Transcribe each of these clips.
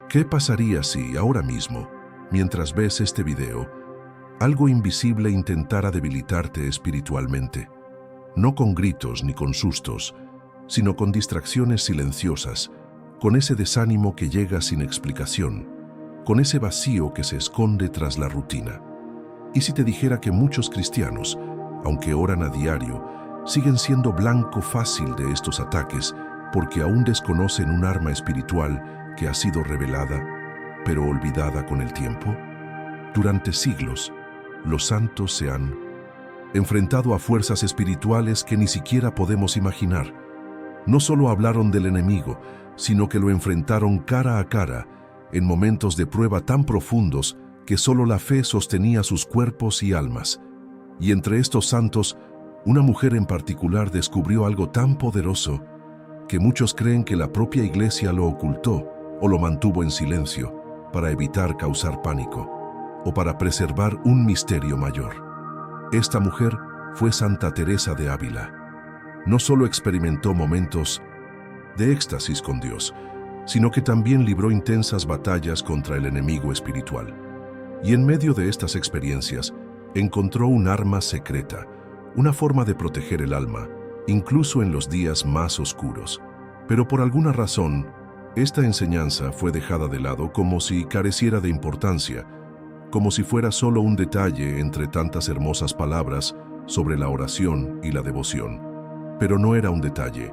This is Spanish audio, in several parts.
¿Qué pasaría si, ahora mismo, mientras ves este video, algo invisible intentara debilitarte espiritualmente? No con gritos ni con sustos, sino con distracciones silenciosas, con ese desánimo que llega sin explicación, con ese vacío que se esconde tras la rutina. ¿Y si te dijera que muchos cristianos, aunque oran a diario, siguen siendo blanco fácil de estos ataques porque aún desconocen un arma espiritual que ha sido revelada, pero olvidada con el tiempo? Durante siglos, los santos se han enfrentado a fuerzas espirituales que ni siquiera podemos imaginar. No solo hablaron del enemigo, sino que lo enfrentaron cara a cara en momentos de prueba tan profundos que solo la fe sostenía sus cuerpos y almas. Y entre estos santos, una mujer en particular descubrió algo tan poderoso que muchos creen que la propia Iglesia lo ocultó o lo mantuvo en silencio para evitar causar pánico o para preservar un misterio mayor. Esta mujer fue Santa Teresa de Ávila. No solo experimentó momentos de éxtasis con Dios, sino que también libró intensas batallas contra el enemigo espiritual. Y en medio de estas experiencias, encontró un arma secreta, una forma de proteger el alma, incluso en los días más oscuros. Pero por alguna razón, esta enseñanza fue dejada de lado como si careciera de importancia, como si fuera solo un detalle entre tantas hermosas palabras sobre la oración y la devoción. Pero no era un detalle,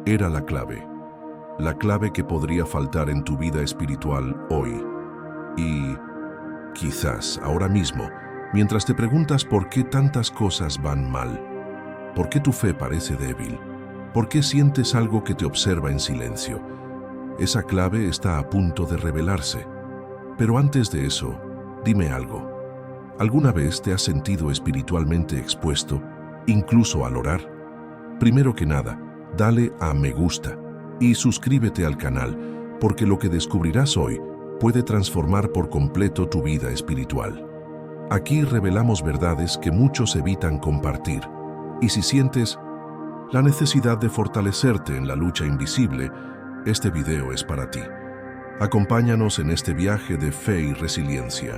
era la clave que podría faltar en tu vida espiritual hoy. Y quizás ahora mismo, mientras te preguntas por qué tantas cosas van mal, por qué tu fe parece débil, por qué sientes algo que te observa en silencio, esa clave está a punto de revelarse. Pero antes de eso, dime algo. ¿Alguna vez te has sentido espiritualmente expuesto, incluso al orar? Primero que nada, dale a me gusta y suscríbete al canal, porque lo que descubrirás hoy puede transformar por completo tu vida espiritual. Aquí revelamos verdades que muchos evitan compartir, y si sientes la necesidad de fortalecerte en la lucha invisible, este video es para ti. Acompáñanos en este viaje de fe y resiliencia.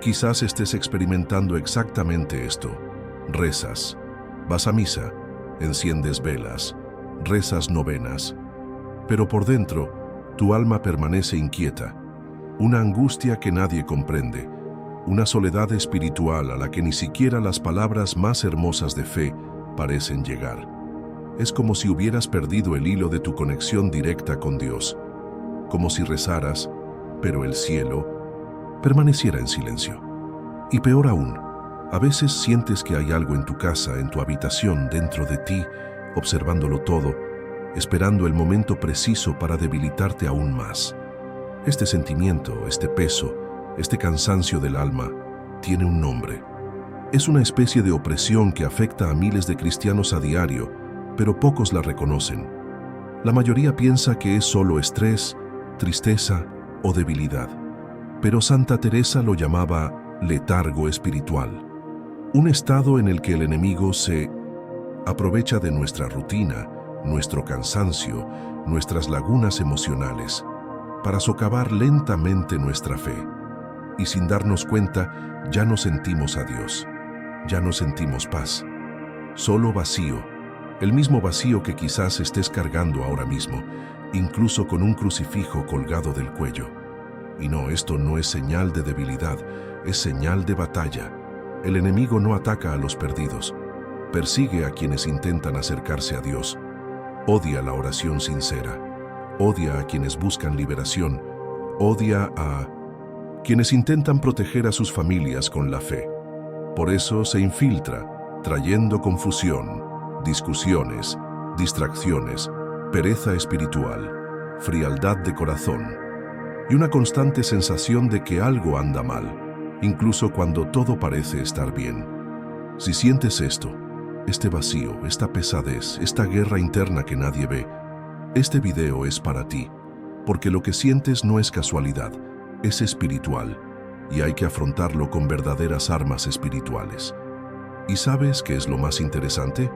Quizás estés experimentando exactamente esto. Rezas, vas a misa, enciendes velas, rezas novenas, pero por dentro tu alma permanece inquieta, una angustia que nadie comprende, una soledad espiritual a la que ni siquiera las palabras más hermosas de fe parecen llegar. Es como si hubieras perdido el hilo de tu conexión directa con Dios, como si rezaras, pero el cielo permaneciera en silencio. Y peor aún, a veces sientes que hay algo en tu casa, en tu habitación, dentro de ti, observándolo todo, esperando el momento preciso para debilitarte aún más. Este sentimiento, este peso, este cansancio del alma, tiene un nombre. Es una especie de opresión que afecta a miles de cristianos a diario, pero pocos la reconocen. La mayoría piensa que es solo estrés, tristeza o debilidad. Pero Santa Teresa lo llamaba letargo espiritual. Un estado en el que el enemigo se aprovecha de nuestra rutina, nuestro cansancio, nuestras lagunas emocionales, para socavar lentamente nuestra fe. Y sin darnos cuenta, ya no sentimos a Dios, ya no sentimos paz, solo vacío, el mismo vacío que quizás estés cargando ahora mismo, incluso con un crucifijo colgado del cuello. Y no, esto no es señal de debilidad, es señal de batalla. El enemigo no ataca a los perdidos, persigue a quienes intentan acercarse a Dios, odia la oración sincera, odia a quienes buscan liberación, odia a quienes intentan proteger a sus familias con la fe. Por eso se infiltra, trayendo confusión, discusiones, distracciones, pereza espiritual, frialdad de corazón y una constante sensación de que algo anda mal, incluso cuando todo parece estar bien. Si sientes esto, este vacío, esta pesadez, esta guerra interna que nadie ve, este video es para ti, porque lo que sientes no es casualidad, es espiritual, y hay que afrontarlo con verdaderas armas espirituales. ¿Y sabes qué es lo más interesante?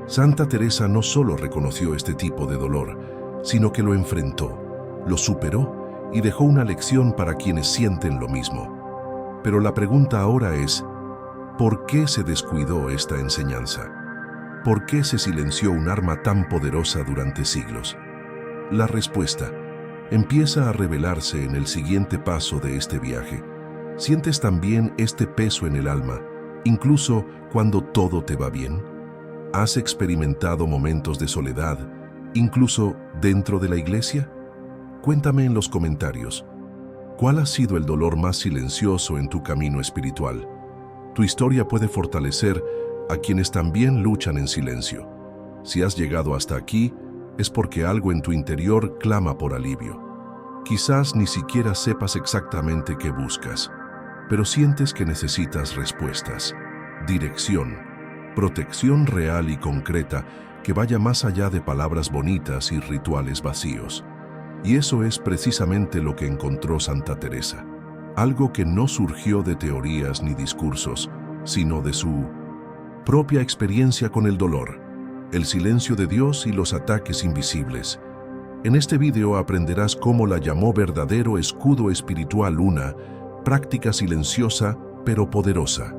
Santa Teresa no solo reconoció este tipo de dolor, sino que lo enfrentó, lo superó y dejó una lección para quienes sienten lo mismo. Pero la pregunta ahora es, ¿por qué se descuidó esta enseñanza? ¿Por qué se silenció un arma tan poderosa durante siglos? La respuesta empieza a revelarse en el siguiente paso de este viaje. ¿Sientes también este peso en el alma, incluso cuando todo te va bien? ¿Has experimentado momentos de soledad, incluso dentro de la iglesia? Cuéntame en los comentarios, ¿cuál ha sido el dolor más silencioso en tu camino espiritual? Tu historia puede fortalecer a quienes también luchan en silencio. Si has llegado hasta aquí, es porque algo en tu interior clama por alivio. Quizás ni siquiera sepas exactamente qué buscas, pero sientes que necesitas respuestas, dirección, protección real y concreta que vaya más allá de palabras bonitas y rituales vacíos. Y eso es precisamente lo que encontró Santa Teresa. Algo que no surgió de teorías ni discursos, sino de su propia experiencia con el dolor, el silencio de Dios y los ataques invisibles. En este video aprenderás cómo la llamó verdadero escudo espiritual, una práctica silenciosa pero poderosa,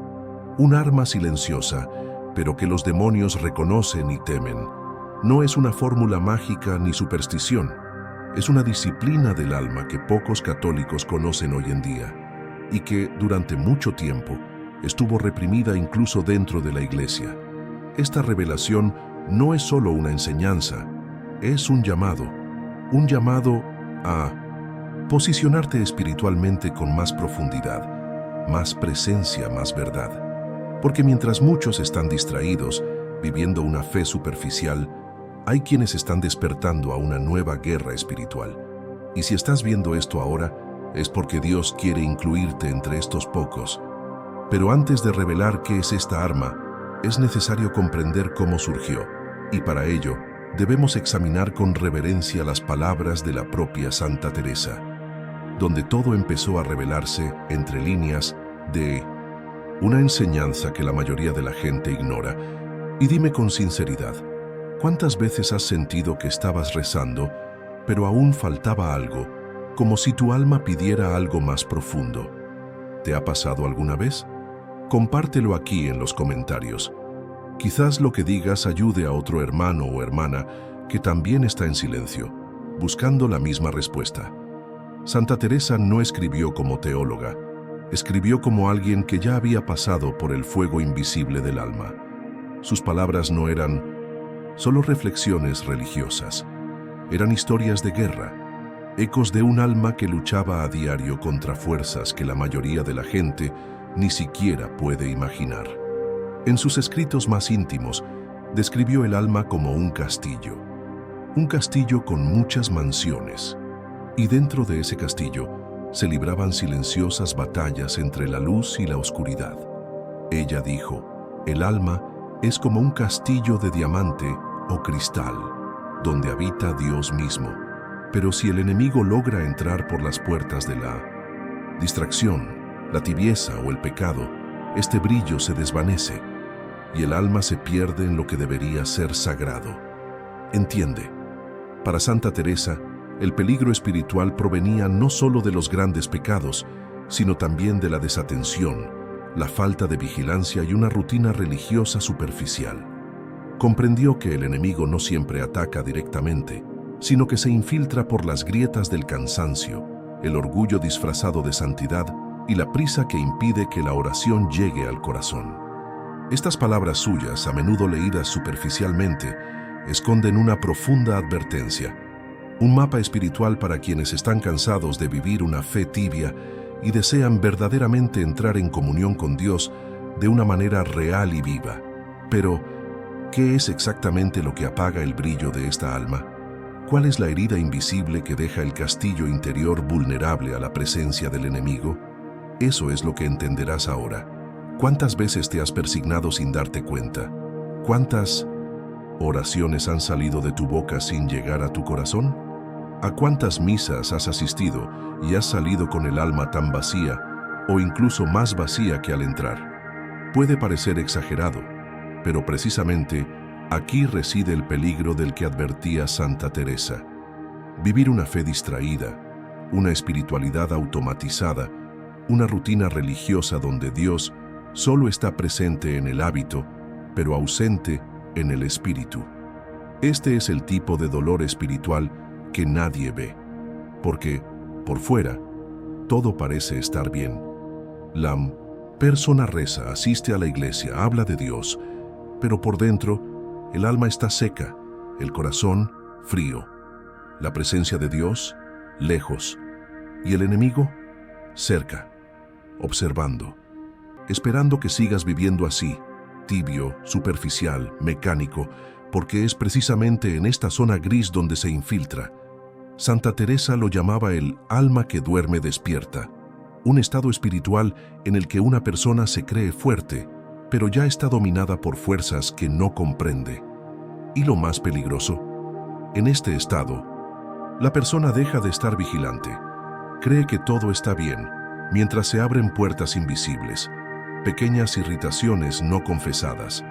un arma silenciosa, pero que los demonios reconocen y temen. No es una fórmula mágica ni superstición, es una disciplina del alma que pocos católicos conocen hoy en día y que durante mucho tiempo estuvo reprimida incluso dentro de la iglesia. Esta revelación no es solo una enseñanza, es un llamado a posicionarte espiritualmente con más profundidad, más presencia, más verdad. Porque mientras muchos están distraídos, viviendo una fe superficial, hay quienes están despertando a una nueva guerra espiritual. Y si estás viendo esto ahora, es porque Dios quiere incluirte entre estos pocos. Pero antes de revelar qué es esta arma, es necesario comprender cómo surgió, y para ello debemos examinar con reverencia las palabras de la propia Santa Teresa, donde todo empezó a revelarse entre líneas de una enseñanza que la mayoría de la gente ignora. Y dime con sinceridad, ¿cuántas veces has sentido que estabas rezando, pero aún faltaba algo, como si tu alma pidiera algo más profundo? ¿Te ha pasado alguna vez? Compártelo aquí en los comentarios. Quizás lo que digas ayude a otro hermano o hermana que también está en silencio, buscando la misma respuesta. Santa Teresa no escribió como teóloga, escribió como alguien que ya había pasado por el fuego invisible del alma. Sus palabras no eran solo reflexiones religiosas, eran historias de guerra, ecos de un alma que luchaba a diario contra fuerzas que la mayoría de la gente ni siquiera puede imaginar. En sus escritos más íntimos, describió el alma como un castillo con muchas mansiones, y dentro de ese castillo se libraban silenciosas batallas entre la luz y la oscuridad. Ella dijo, el alma es como un castillo de diamante o cristal, donde habita Dios mismo. Pero si el enemigo logra entrar por las puertas de la distracción, la tibieza o el pecado, este brillo se desvanece y el alma se pierde en lo que debería ser sagrado. Entiende, para Santa Teresa, el peligro espiritual provenía no solo de los grandes pecados, sino también de la desatención, la falta de vigilancia y una rutina religiosa superficial. Comprendió que el enemigo no siempre ataca directamente, sino que se infiltra por las grietas del cansancio, el orgullo disfrazado de santidad y la prisa que impide que la oración llegue al corazón. Estas palabras suyas, a menudo leídas superficialmente, esconden una profunda advertencia, un mapa espiritual para quienes están cansados de vivir una fe tibia y desean verdaderamente entrar en comunión con Dios de una manera real y viva. Pero, ¿qué es exactamente lo que apaga el brillo de esta alma? ¿Cuál es la herida invisible que deja el castillo interior vulnerable a la presencia del enemigo? Eso es lo que entenderás ahora. ¿Cuántas veces te has persignado sin darte cuenta? ¿Cuántas oraciones han salido de tu boca sin llegar a tu corazón? ¿A cuántas misas has asistido y has salido con el alma tan vacía o incluso más vacía que al entrar? Puede parecer exagerado, pero precisamente aquí reside el peligro del que advertía Santa Teresa. Vivir una fe distraída, una espiritualidad automatizada, una rutina religiosa donde Dios solo está presente en el hábito, pero ausente en el espíritu. Este es el tipo de dolor espiritual que nadie ve, porque, por fuera, todo parece estar bien. La persona reza, asiste a la iglesia, habla de Dios, pero por dentro, el alma está seca, el corazón frío, la presencia de Dios lejos, y el enemigo cerca, observando, esperando que sigas viviendo así, tibio, superficial, mecánico, porque es precisamente en esta zona gris donde se infiltra. Santa Teresa lo llamaba el alma que duerme despierta, un estado espiritual en el que una persona se cree fuerte, pero ya está dominada por fuerzas que no comprende. Y lo más peligroso, en este estado, la persona deja de estar vigilante, cree que todo está bien, mientras se abren puertas invisibles, pequeñas irritaciones no confesadas,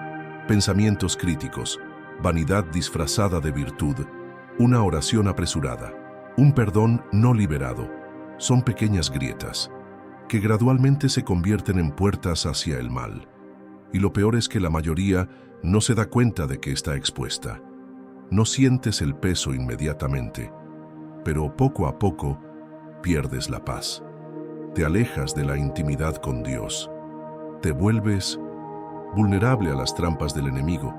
pensamientos críticos, vanidad disfrazada de virtud, una oración apresurada, un perdón no liberado. Son pequeñas grietas que gradualmente se convierten en puertas hacia el mal. Y lo peor es que la mayoría no se da cuenta de que está expuesta. No sientes el peso inmediatamente, pero poco a poco pierdes la paz. Te alejas de la intimidad con Dios. Te vuelves vulnerable a las trampas del enemigo,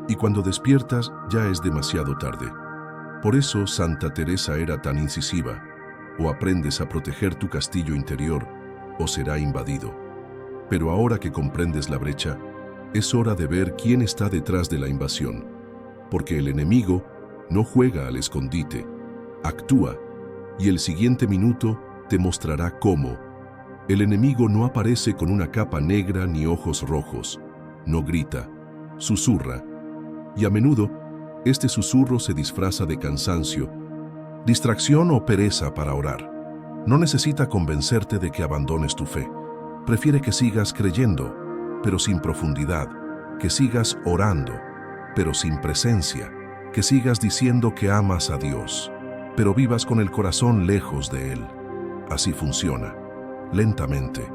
y cuando despiertas ya es demasiado tarde. Por eso Santa Teresa era tan incisiva: o aprendes a proteger tu castillo interior, o será invadido. Pero ahora que comprendes la brecha, es hora de ver quién está detrás de la invasión, porque el enemigo no juega al escondite, actúa, y el siguiente minuto te mostrará cómo. El enemigo no aparece con una capa negra ni ojos rojos, no grita, susurra, y a menudo este susurro se disfraza de cansancio, distracción o pereza para orar. No necesita convencerte de que abandones tu fe. Prefiere que sigas creyendo, pero sin profundidad, que sigas orando, pero sin presencia, que sigas diciendo que amas a Dios, pero vivas con el corazón lejos de Él. Así funciona, lentamente,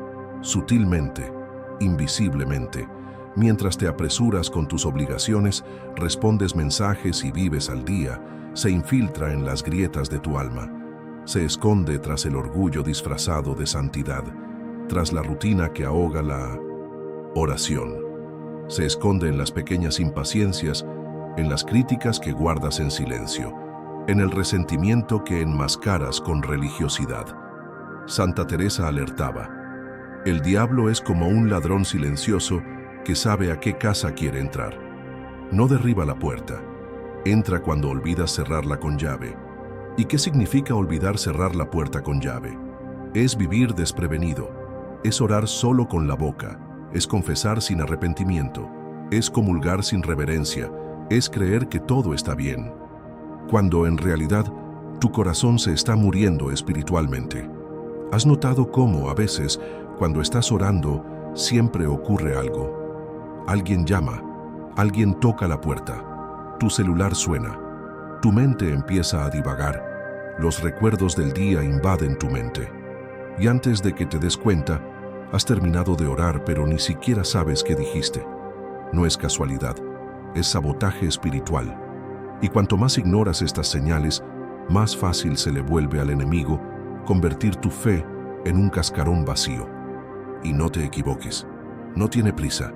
sutilmente, invisiblemente. Mientras te apresuras con tus obligaciones, respondes mensajes y vives al día, se infiltra en las grietas de tu alma. Se esconde tras el orgullo disfrazado de santidad, tras la rutina que ahoga la oración. Se esconde en las pequeñas impaciencias, en las críticas que guardas en silencio, en el resentimiento que enmascaras con religiosidad. Santa Teresa alertaba: el diablo es como un ladrón silencioso que sabe a qué casa quiere entrar. No derriba la puerta, entra cuando olvidas cerrarla con llave. ¿Y qué significa olvidar cerrar la puerta con llave? Es vivir desprevenido, es orar solo con la boca, es confesar sin arrepentimiento, es comulgar sin reverencia, es creer que todo está bien, cuando en realidad tu corazón se está muriendo espiritualmente. ¿Has notado cómo a veces, cuando estás orando, siempre ocurre algo? Alguien llama, alguien toca la puerta, tu celular suena, tu mente empieza a divagar, los recuerdos del día invaden tu mente. Y antes de que te des cuenta, has terminado de orar, pero ni siquiera sabes qué dijiste. No es casualidad, es sabotaje espiritual. Y cuanto más ignoras estas señales, más fácil se le vuelve al enemigo convertir tu fe en un cascarón vacío. Y no te equivoques, no tiene prisa.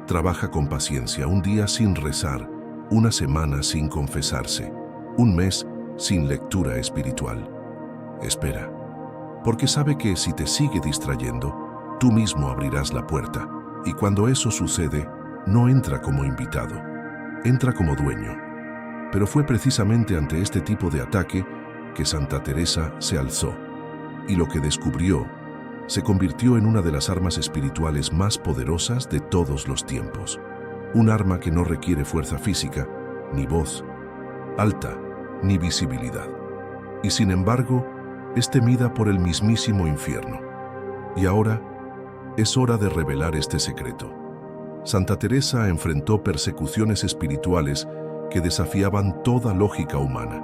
Trabaja con paciencia, un día sin rezar, una semana sin confesarse, un mes sin lectura espiritual. Espera, porque sabe que si te sigue distrayendo, tú mismo abrirás la puerta, y cuando eso sucede, no entra como invitado, entra como dueño. Pero fue precisamente ante este tipo de ataque que Santa Teresa se alzó, y lo que descubrió se convirtió en una de las armas espirituales más poderosas de todos los tiempos. Un arma que no requiere fuerza física, ni voz alta, ni visibilidad. Y sin embargo, es temida por el mismísimo infierno. Y ahora, es hora de revelar este secreto. Santa Teresa enfrentó persecuciones espirituales que desafiaban toda lógica humana.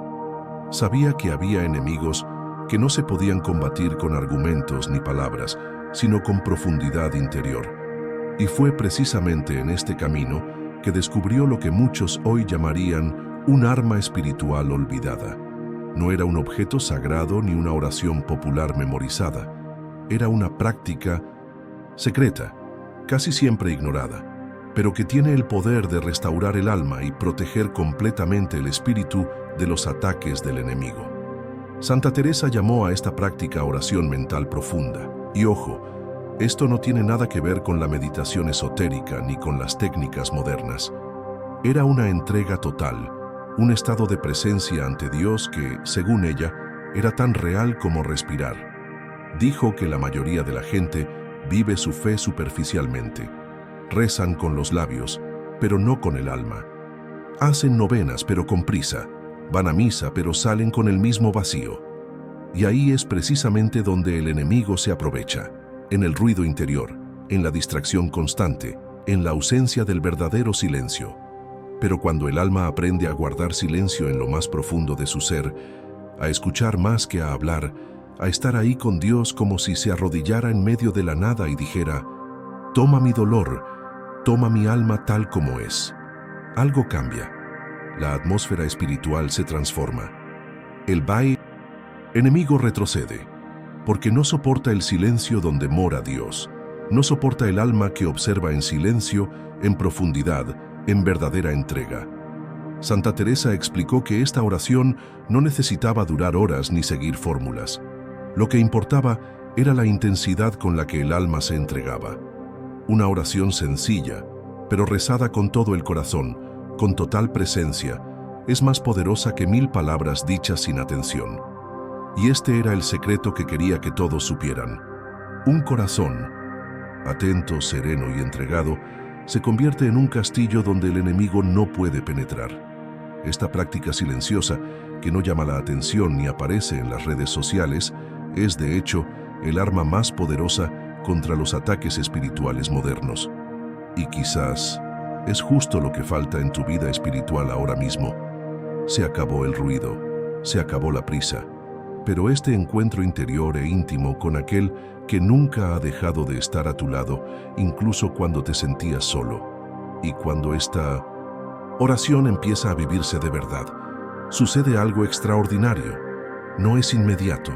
Sabía que había enemigos que no se podían combatir con argumentos ni palabras, sino con profundidad interior. Y fue precisamente en este camino que descubrió lo que muchos hoy llamarían un arma espiritual olvidada. No era un objeto sagrado ni una oración popular memorizada. Era una práctica secreta, casi siempre ignorada, pero que tiene el poder de restaurar el alma y proteger completamente el espíritu de los ataques del enemigo. Santa Teresa llamó a esta práctica oración mental profunda. Y ojo, esto no tiene nada que ver con la meditación esotérica ni con las técnicas modernas. Era una entrega total, un estado de presencia ante Dios que, según ella, era tan real como respirar. Dijo que la mayoría de la gente vive su fe superficialmente. Rezan con los labios, pero no con el alma. Hacen novenas, pero con prisa. Van a misa, pero salen con el mismo vacío. Y ahí es precisamente donde el enemigo se aprovecha, en el ruido interior, en la distracción constante, en la ausencia del verdadero silencio. Pero cuando el alma aprende a guardar silencio en lo más profundo de su ser, a escuchar más que a hablar, a estar ahí con Dios como si se arrodillara en medio de la nada y dijera: «Toma mi dolor, toma mi alma tal como es». Algo cambia. La atmósfera espiritual se transforma. El enemigo retrocede, porque no soporta el silencio donde mora Dios. No soporta el alma que observa en silencio, en profundidad, en verdadera entrega. Santa Teresa explicó que esta oración no necesitaba durar horas ni seguir fórmulas. Lo que importaba era la intensidad con la que el alma se entregaba. Una oración sencilla, pero rezada con todo el corazón, con total presencia, es más poderosa que 1000 palabras dichas sin atención. Y este era el secreto que quería que todos supieran. Un corazón, atento, sereno y entregado, se convierte en un castillo donde el enemigo no puede penetrar. Esta práctica silenciosa, que no llama la atención ni aparece en las redes sociales, es de hecho el arma más poderosa contra los ataques espirituales modernos. Y quizás es justo lo que falta en tu vida espiritual ahora mismo. Se acabó el ruido, se acabó la prisa, pero este encuentro interior e íntimo con aquel que nunca ha dejado de estar a tu lado, incluso cuando te sentías solo. Y cuando esta oración empieza a vivirse de verdad, sucede algo extraordinario. No es inmediato,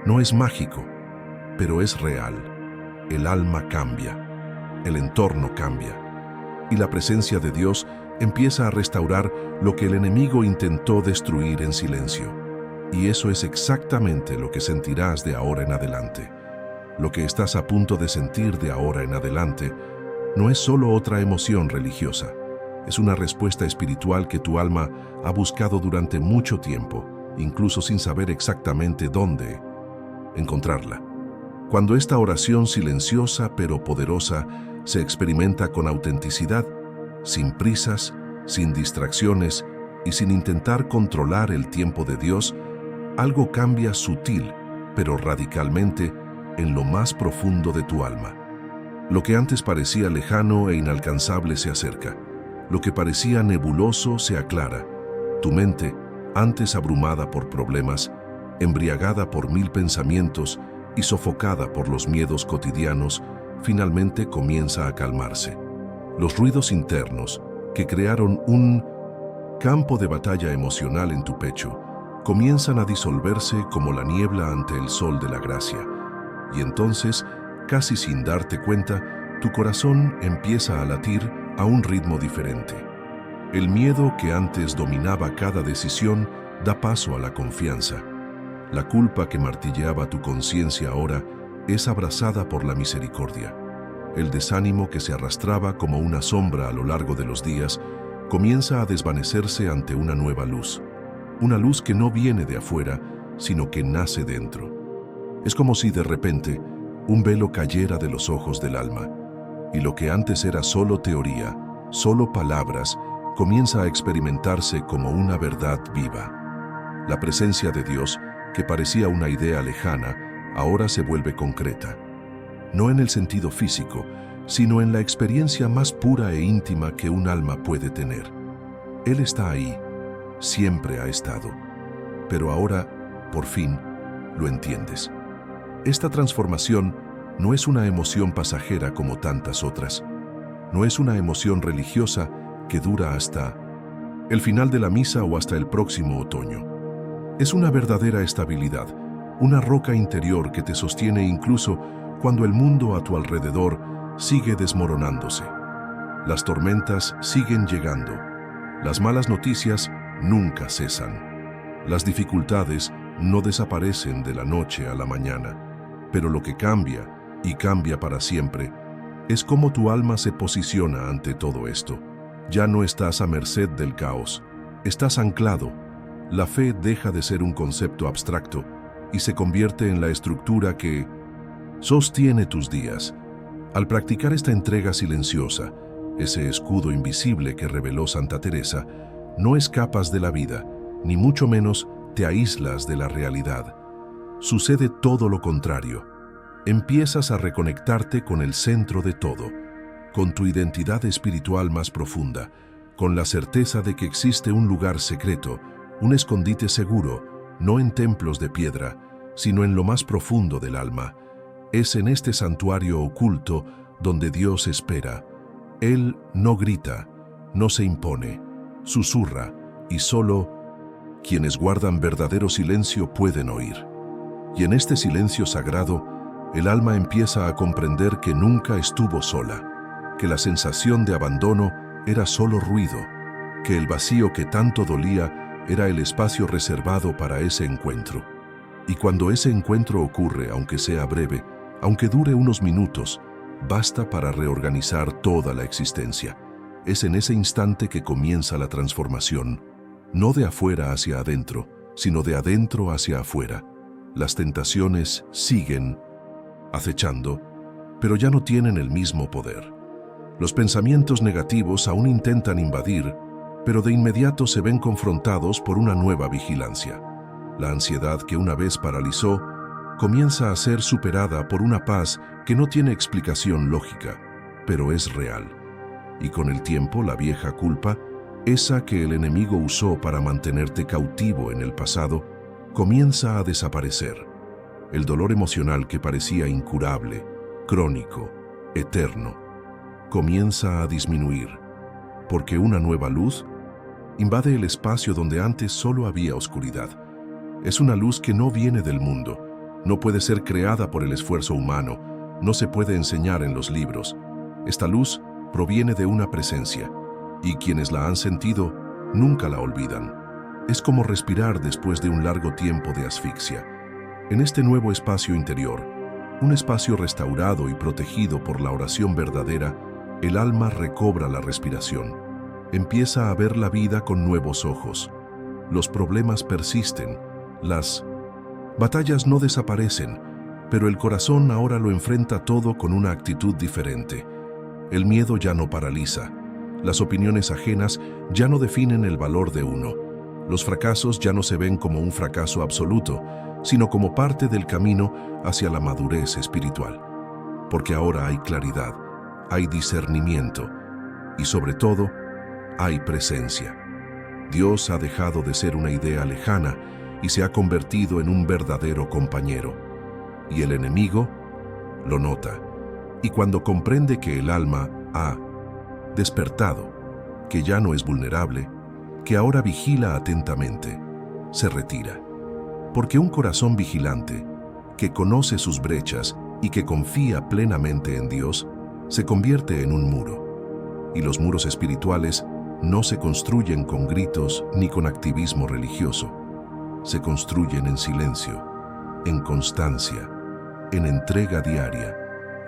no es mágico, pero es real. El alma cambia, el entorno cambia, y la presencia de Dios empieza a restaurar lo que el enemigo intentó destruir en silencio. Y eso es exactamente lo que sentirás de ahora en adelante. Lo que estás a punto de sentir de ahora en adelante no es solo otra emoción religiosa. Es una respuesta espiritual que tu alma ha buscado durante mucho tiempo, incluso sin saber exactamente dónde encontrarla. Cuando esta oración silenciosa pero poderosa se experimenta con autenticidad, sin prisas, sin distracciones y sin intentar controlar el tiempo de Dios, algo cambia sutil, pero radicalmente, en lo más profundo de tu alma. Lo que antes parecía lejano e inalcanzable se acerca. Lo que parecía nebuloso se aclara. Tu mente, antes abrumada por problemas, embriagada por 1000 pensamientos y sofocada por los miedos cotidianos, finalmente comienza a calmarse. Los ruidos internos, que crearon un campo de batalla emocional en tu pecho, comienzan a disolverse como la niebla ante el sol de la gracia. Y entonces, casi sin darte cuenta, tu corazón empieza a latir a un ritmo diferente. El miedo que antes dominaba cada decisión da paso a la confianza. La culpa que martilleaba tu conciencia ahora es abrazada por la misericordia. El desánimo que se arrastraba como una sombra a lo largo de los días comienza a desvanecerse ante una nueva luz. Una luz que no viene de afuera, sino que nace dentro. Es como si de repente un velo cayera de los ojos del alma, y lo que antes era solo teoría, solo palabras, comienza a experimentarse como una verdad viva. La presencia de Dios, que parecía una idea lejana, ahora se vuelve concreta. No en el sentido físico, sino en la experiencia más pura e íntima que un alma puede tener. Él está ahí, siempre ha estado, pero ahora, por fin, lo entiendes. Esta transformación no es una emoción pasajera como tantas otras. No es una emoción religiosa que dura hasta el final de la misa o hasta el próximo otoño. Es una verdadera estabilidad, una roca interior que te sostiene incluso cuando el mundo a tu alrededor sigue desmoronándose. Las tormentas siguen llegando. Las malas noticias nunca cesan. Las dificultades no desaparecen de la noche a la mañana. Pero lo que cambia, y cambia para siempre, es cómo tu alma se posiciona ante todo esto. Ya no estás a merced del caos, estás anclado. La fe deja de ser un concepto abstracto y se convierte en la estructura que sostiene tus días. Al practicar esta entrega silenciosa, ese escudo invisible que reveló Santa Teresa, no escapas de la vida, ni mucho menos te aíslas de la realidad. Sucede todo lo contrario. Empiezas a reconectarte con el centro de todo, con tu identidad espiritual más profunda, con la certeza de que existe un lugar secreto, un escondite seguro, no en templos de piedra, sino en lo más profundo del alma. Es en este santuario oculto donde Dios espera. Él no grita, no se impone, susurra, y solo quienes guardan verdadero silencio pueden oír. Y en este silencio sagrado, el alma empieza a comprender que nunca estuvo sola, que la sensación de abandono era solo ruido, que el vacío que tanto dolía era el espacio reservado para ese encuentro. Y cuando ese encuentro ocurre, aunque sea breve, aunque dure unos minutos, basta para reorganizar toda la existencia. Es en ese instante que comienza la transformación, no de afuera hacia adentro, sino de adentro hacia afuera. Las tentaciones siguen acechando, pero ya no tienen el mismo poder. Los pensamientos negativos aún intentan invadir, pero de inmediato se ven confrontados por una nueva vigilancia. La ansiedad que una vez paralizó comienza a ser superada por una paz que no tiene explicación lógica, pero es real. Y con el tiempo la vieja culpa, esa que el enemigo usó para mantenerte cautivo en el pasado, comienza a desaparecer. El dolor emocional que parecía incurable, crónico, eterno, comienza a disminuir, porque una nueva luz invade el espacio donde antes solo había oscuridad. Es una luz que no viene del mundo, no puede ser creada por el esfuerzo humano, no se puede enseñar en los libros. Esta luz proviene de una presencia, y quienes la han sentido nunca la olvidan. Es como respirar después de un largo tiempo de asfixia. En este nuevo espacio interior, un espacio restaurado y protegido por la oración verdadera, el alma recobra la respiración. Empieza a ver la vida con nuevos ojos. Los problemas persisten, las batallas no desaparecen, pero el corazón ahora lo enfrenta todo con una actitud diferente. El miedo ya no paraliza. Las opiniones ajenas ya no definen el valor de uno. Los fracasos ya no se ven como un fracaso absoluto, sino como parte del camino hacia la madurez espiritual. Porque ahora hay claridad, hay discernimiento y sobre todo, hay presencia. Dios ha dejado de ser una idea lejana y se ha convertido en un verdadero compañero. Y el enemigo lo nota. Y cuando comprende que el alma ha despertado, que ya no es vulnerable, que ahora vigila atentamente, se retira. Porque un corazón vigilante, que conoce sus brechas y que confía plenamente en Dios, se convierte en un muro. Y los muros espirituales no se construyen con gritos ni con activismo religioso. Se construyen en silencio, en constancia, en entrega diaria.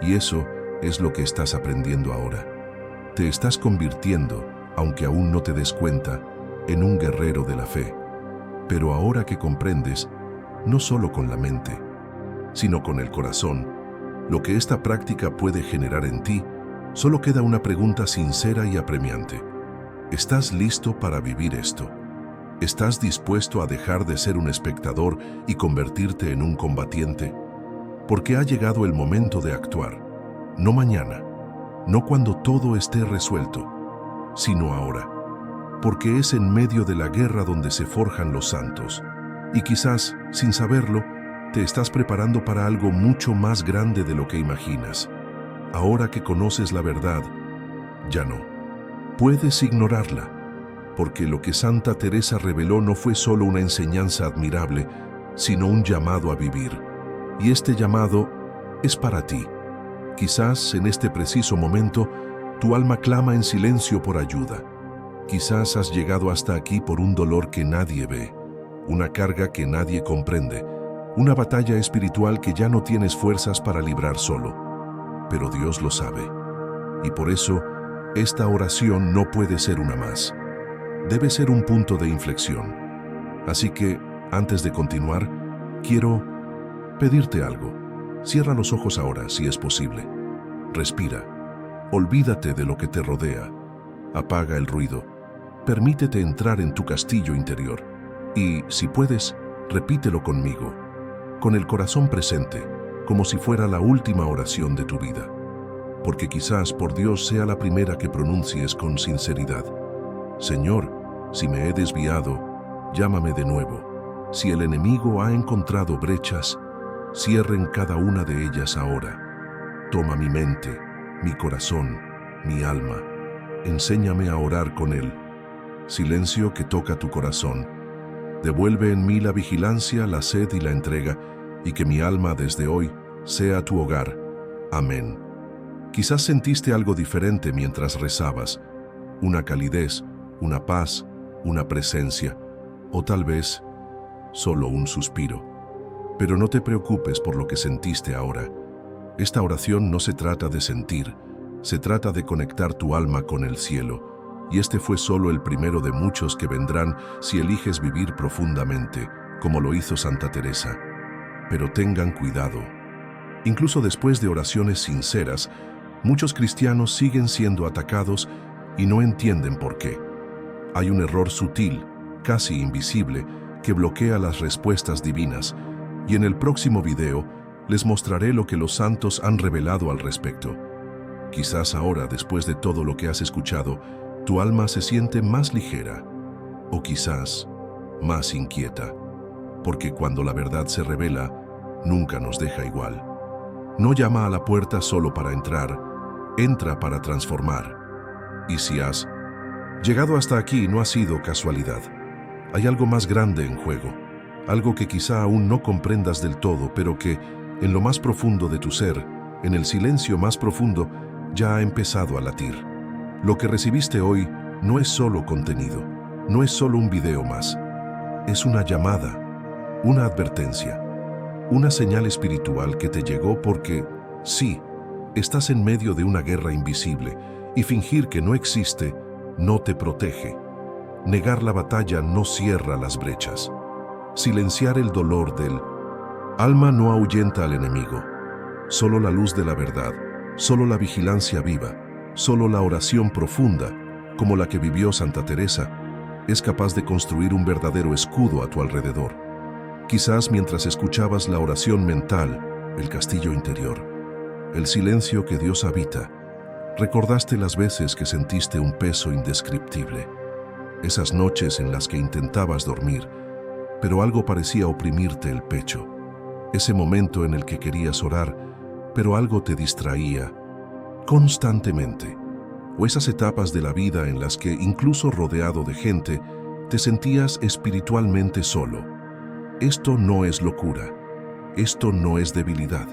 Y eso es lo que estás aprendiendo ahora. Te estás convirtiendo, aunque aún no te des cuenta, en un guerrero de la fe. Pero ahora que comprendes, no solo con la mente, sino con el corazón, lo que esta práctica puede generar en ti, solo queda una pregunta sincera y apremiante. ¿Estás listo para vivir esto? ¿Estás dispuesto a dejar de ser un espectador y convertirte en un combatiente? Porque ha llegado el momento de actuar, no mañana, no cuando todo esté resuelto, sino ahora. Porque es en medio de la guerra donde se forjan los santos. Y quizás, sin saberlo, te estás preparando para algo mucho más grande de lo que imaginas. Ahora que conoces la verdad, ya no puedes ignorarla, porque lo que Santa Teresa reveló no fue solo una enseñanza admirable, sino un llamado a vivir. Y este llamado es para ti. Quizás en este preciso momento tu alma clama en silencio por ayuda. Quizás has llegado hasta aquí por un dolor que nadie ve, una carga que nadie comprende, una batalla espiritual que ya no tienes fuerzas para librar solo. Pero Dios lo sabe. Y por eso, esta oración no puede ser una más. Debe ser un punto de inflexión. Así que, antes de continuar, quiero pedirte algo. Cierra los ojos ahora, si es posible. Respira. Olvídate de lo que te rodea. Apaga el ruido. Permítete entrar en tu castillo interior. Y, si puedes, repítelo conmigo, con el corazón presente, como si fuera la última oración de tu vida. Porque quizás por Dios sea la primera que pronuncies con sinceridad. Señor, si me he desviado, llámame de nuevo. Si el enemigo ha encontrado brechas, cierren cada una de ellas ahora. Toma mi mente, mi corazón, mi alma. Enséñame a orar con él. Silencio que toca tu corazón. Devuelve en mí la vigilancia, la sed y la entrega, y que mi alma desde hoy sea tu hogar. Amén. Quizás sentiste algo diferente mientras rezabas, una calidez, una paz, una presencia, o tal vez solo un suspiro. Pero no te preocupes por lo que sentiste ahora. Esta oración no se trata de sentir, se trata de conectar tu alma con el cielo. Y este fue solo el primero de muchos que vendrán si eliges vivir profundamente, como lo hizo Santa Teresa. Pero tengan cuidado. Incluso después de oraciones sinceras, muchos cristianos siguen siendo atacados y no entienden por qué. Hay un error sutil, casi invisible, que bloquea las respuestas divinas, y en el próximo video les mostraré lo que los santos han revelado al respecto. Quizás ahora, después de todo lo que has escuchado, tu alma se siente más ligera, o quizás más inquieta, porque cuando la verdad se revela, nunca nos deja igual. No llama a la puerta solo para entrar, entra para transformar. Y si has llegado hasta aquí, no ha sido casualidad. Hay algo más grande en juego, algo que quizá aún no comprendas del todo, pero que, en lo más profundo de tu ser, en el silencio más profundo, ya ha empezado a latir. Lo que recibiste hoy no es solo contenido, no es solo un video más. Es una llamada, una advertencia, una señal espiritual que te llegó porque, sí, estás en medio de una guerra invisible y fingir que no existe no te protege. Negar la batalla no cierra las brechas. Silenciar el dolor del alma no ahuyenta al enemigo. Solo la luz de la verdad, solo la vigilancia viva, solo la oración profunda, como la que vivió Santa Teresa, es capaz de construir un verdadero escudo a tu alrededor. Quizás mientras escuchabas la oración mental, el castillo interior, el silencio que Dios habita, recordaste las veces que sentiste un peso indescriptible. Esas noches en las que intentabas dormir, pero algo parecía oprimirte el pecho. Ese momento en el que querías orar, pero algo te distraía constantemente. O esas etapas de la vida en las que, incluso rodeado de gente, te sentías espiritualmente solo. Esto no es locura. Esto no es debilidad.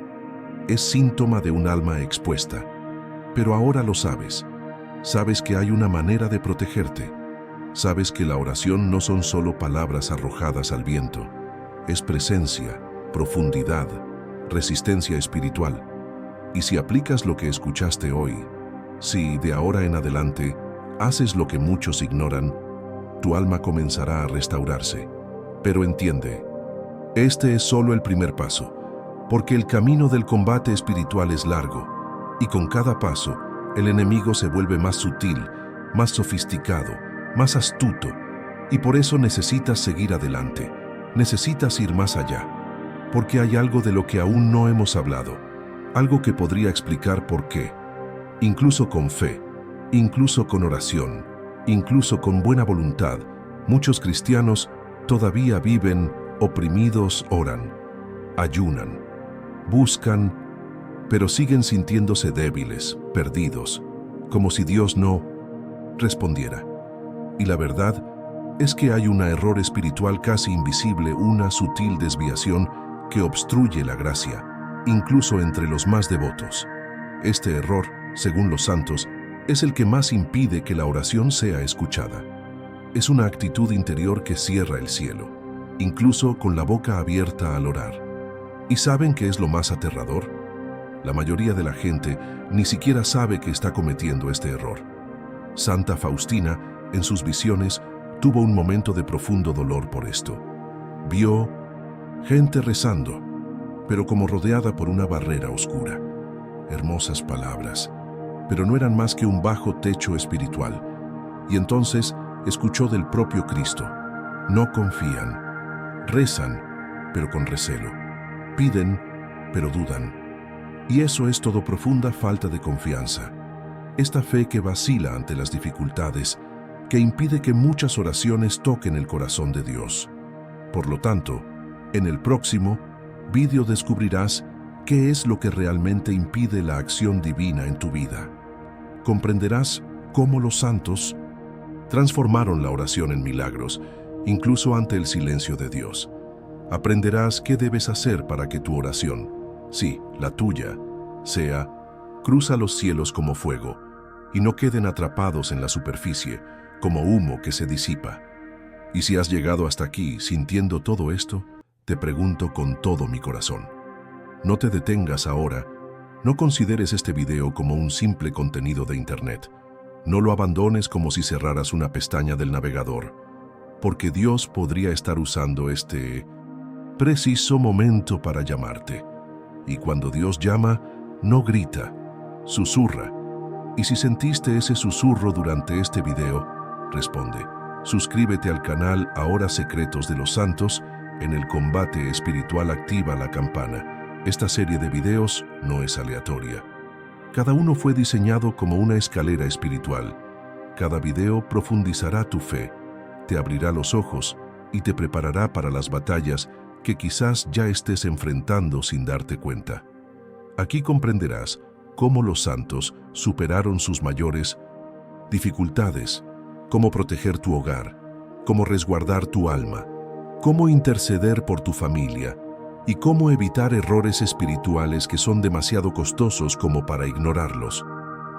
Es síntoma de un alma expuesta. Pero ahora lo sabes. Sabes que hay una manera de protegerte. Sabes que la oración no son solo palabras arrojadas al viento. Es presencia, profundidad, resistencia espiritual. Y si aplicas lo que escuchaste hoy, si de ahora en adelante haces lo que muchos ignoran, tu alma comenzará a restaurarse. Pero entiende, este es solo el primer paso, porque el camino del combate espiritual es largo, y con cada paso, el enemigo se vuelve más sutil, más sofisticado, más astuto, y por eso necesitas seguir adelante, necesitas ir más allá, porque hay algo de lo que aún no hemos hablado. Algo que podría explicar por qué, incluso con fe, incluso con oración, incluso con buena voluntad, muchos cristianos todavía viven oprimidos, oran, ayunan, buscan, pero siguen sintiéndose débiles, perdidos, como si Dios no respondiera. Y la verdad es que hay un error espiritual casi invisible, una sutil desviación que obstruye la gracia, incluso entre los más devotos. Este error, según los santos, es el que más impide que la oración sea escuchada. Es una actitud interior que cierra el cielo, incluso con la boca abierta al orar. ¿Y saben qué es lo más aterrador? La mayoría de la gente ni siquiera sabe que está cometiendo este error. Santa Faustina, en sus visiones, tuvo un momento de profundo dolor por esto. Vio gente rezando, pero como rodeada por una barrera oscura. Hermosas palabras, pero no eran más que un bajo techo espiritual. Y entonces escuchó del propio Cristo: no confían, rezan, pero con recelo, piden, pero dudan. Y eso es todo profunda falta de confianza. Esta fe que vacila ante las dificultades, que impide que muchas oraciones toquen el corazón de Dios. Por lo tanto, en el próximo vídeo descubrirás qué es lo que realmente impide la acción divina en tu vida. Comprenderás cómo los santos transformaron la oración en milagros, incluso ante el silencio de Dios. Aprenderás qué debes hacer para que tu oración, sí, la tuya, sea cruza los cielos como fuego y no queden atrapados en la superficie como humo que se disipa. Y si has llegado hasta aquí sintiendo todo esto, te pregunto con todo mi corazón: no te detengas ahora, no consideres este video como un simple contenido de internet. No lo abandones como si cerraras una pestaña del navegador, porque Dios podría estar usando este preciso momento para llamarte. Y cuando Dios llama, no grita, susurra. Y si sentiste ese susurro durante este video, responde. Suscríbete al canal Ahora Secretos de los Santos. En el combate espiritual activa la campana. Esta serie de videos no es aleatoria. Cada uno fue diseñado como una escalera espiritual. Cada video profundizará tu fe, te abrirá los ojos y te preparará para las batallas que quizás ya estés enfrentando sin darte cuenta. Aquí comprenderás cómo los santos superaron sus mayores dificultades, cómo proteger tu hogar, cómo resguardar tu alma, cómo interceder por tu familia y cómo evitar errores espirituales que son demasiado costosos como para ignorarlos.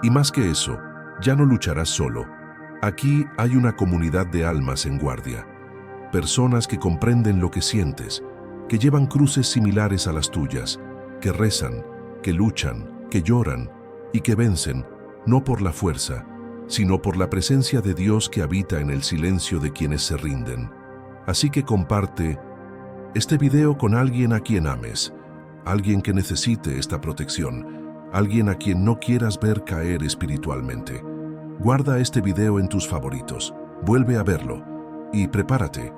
Y más que eso, ya no lucharás solo. Aquí hay una comunidad de almas en guardia, personas que comprenden lo que sientes, que llevan cruces similares a las tuyas, que rezan, que luchan, que lloran y que vencen, no por la fuerza, sino por la presencia de Dios que habita en el silencio de quienes se rinden. Así que comparte este video con alguien a quien ames, alguien que necesite esta protección, alguien a quien no quieras ver caer espiritualmente. Guarda este video en tus favoritos, vuelve a verlo y prepárate,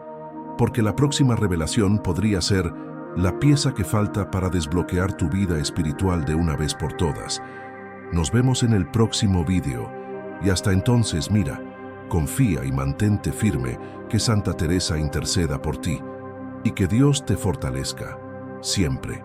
porque la próxima revelación podría ser la pieza que falta para desbloquear tu vida espiritual de una vez por todas. Nos vemos en el próximo video y hasta entonces mira, confía y mantente firme que Santa Teresa interceda por ti y que Dios te fortalezca siempre.